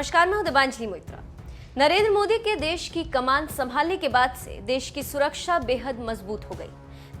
नमस्कार, मैं हूं दिबांजलि मोइत्रा। नरेंद्र मोदी के देश की कमान संभालने के बाद से देश की सुरक्षा बेहद मजबूत हो गई।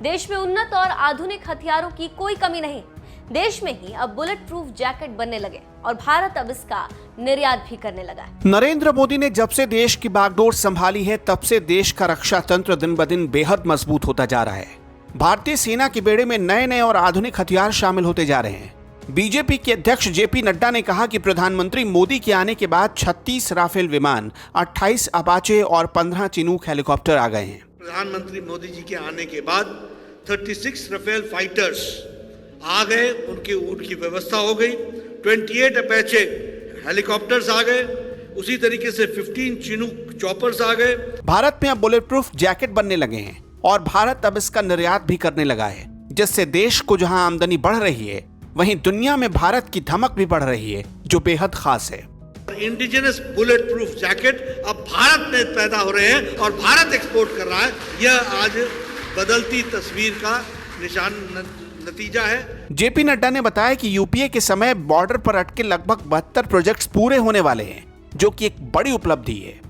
देश में उन्नत और आधुनिक हथियारों की कोई कमी नहीं। देश में ही अब बुलेट प्रूफ जैकेट बनने लगे और भारत अब इसका निर्यात भी करने लगा है। नरेंद्र मोदी ने जब से देश की बागडोर संभाली है, तब से देश का रक्षा तंत्र दिन ब दिन बेहद मजबूत होता जा रहा है। भारतीय सेना के बेड़े में नए नए और आधुनिक हथियार शामिल होते जा रहे हैं। बीजेपी के अध्यक्ष जेपी नड्डा ने कहा कि प्रधानमंत्री मोदी के आने के बाद 36 राफेल विमान, 28 अपाचे और 15 चिनूक हेलीकॉप्टर आ गए हैं। प्रधानमंत्री मोदी जी के आने के बाद 36 राफेल फाइटर्स आ गए, उनके ऊँट की व्यवस्था हो गई। 28 अपाचे हेलीकॉप्टर्स आ गए, उसी तरीके से 15 चिनूक चॉपर्स आ गए। भारत में अब बुलेट प्रूफ जैकेट बनने लगे हैं और भारत अब इसका निर्यात भी करने लगा है, जिससे देश को जहां आमदनी बढ़ रही है, वहीं दुनिया में भारत की धमक भी बढ़ रही है, जो बेहद खास है। इंडिजिनस बुलेट प्रूफ जैकेट अब भारत में पैदा हो रहे हैं और भारत एक्सपोर्ट कर रहा है। यह आज बदलती तस्वीर का नतीजा है। जेपी नड्डा ने बताया कि यूपीए के समय बॉर्डर पर अटके लगभग 72 प्रोजेक्ट्स पूरे होने वाले हैं, जो कि एक बड़ी उपलब्धि है।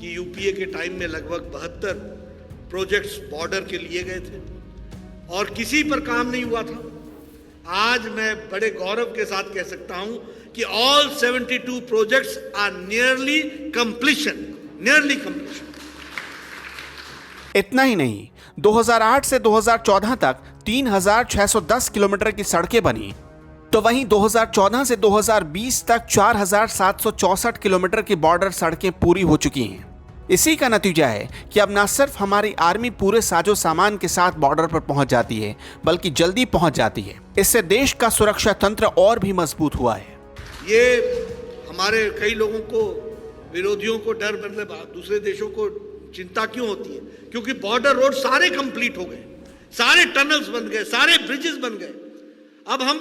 कि यूपीए के टाइम में लगभग 72 प्रोजेक्ट्स बॉर्डर के लिए गए थे और किसी पर काम नहीं हुआ था। आज मैं बड़े गौरव के साथ कह सकता हूं कि all 72 projects are nearly completion. इतना ही नहीं, 2008 से 2014 तक 3610 किलोमीटर की सड़कें बनी, तो वहीं 2014 से 2020 तक 4764 किलोमीटर की बॉर्डर सड़कें पूरी हो चुकी हैं। इसी का नतीजा है कि अब न सिर्फ हमारी आर्मी पूरे साजो सामान के साथ बॉर्डर पर पहुंच जाती है, बल्कि जल्दी पहुंच जाती है। इससे देश का सुरक्षा तंत्र और भी मजबूत हुआ है। ये हमारे कई लोगों को, विरोधियों को डर, मतलब दूसरे देशों को चिंता क्यों होती है? क्योंकि बॉर्डर रोड सारे कंप्लीट हो गए, सारे टनल्स बन गए, सारे ब्रिजेस बन गए। अब हम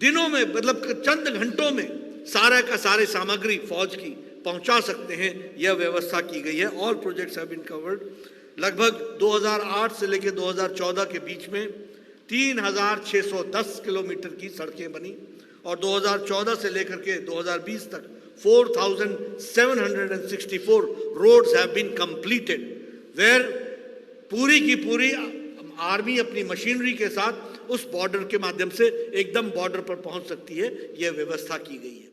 दिनों में, मतलब चंद घंटों में सारा का सारे सामग्री फौज की पहुंचा सकते हैं, यह व्यवस्था की गई है। All projects have been covered. लगभग 2008 से लेकर 2014 के बीच में 3610 किलोमीटर की सड़कें बनी और 2014 से लेकर के 2020 तक 4764 roads have been completed, where पूरी की पूरी आर्मी अपनी मशीनरी के साथ उस बॉर्डर के माध्यम से एकदम बॉर्डर पर पहुंच सकती है। यह व्यवस्था की गई है।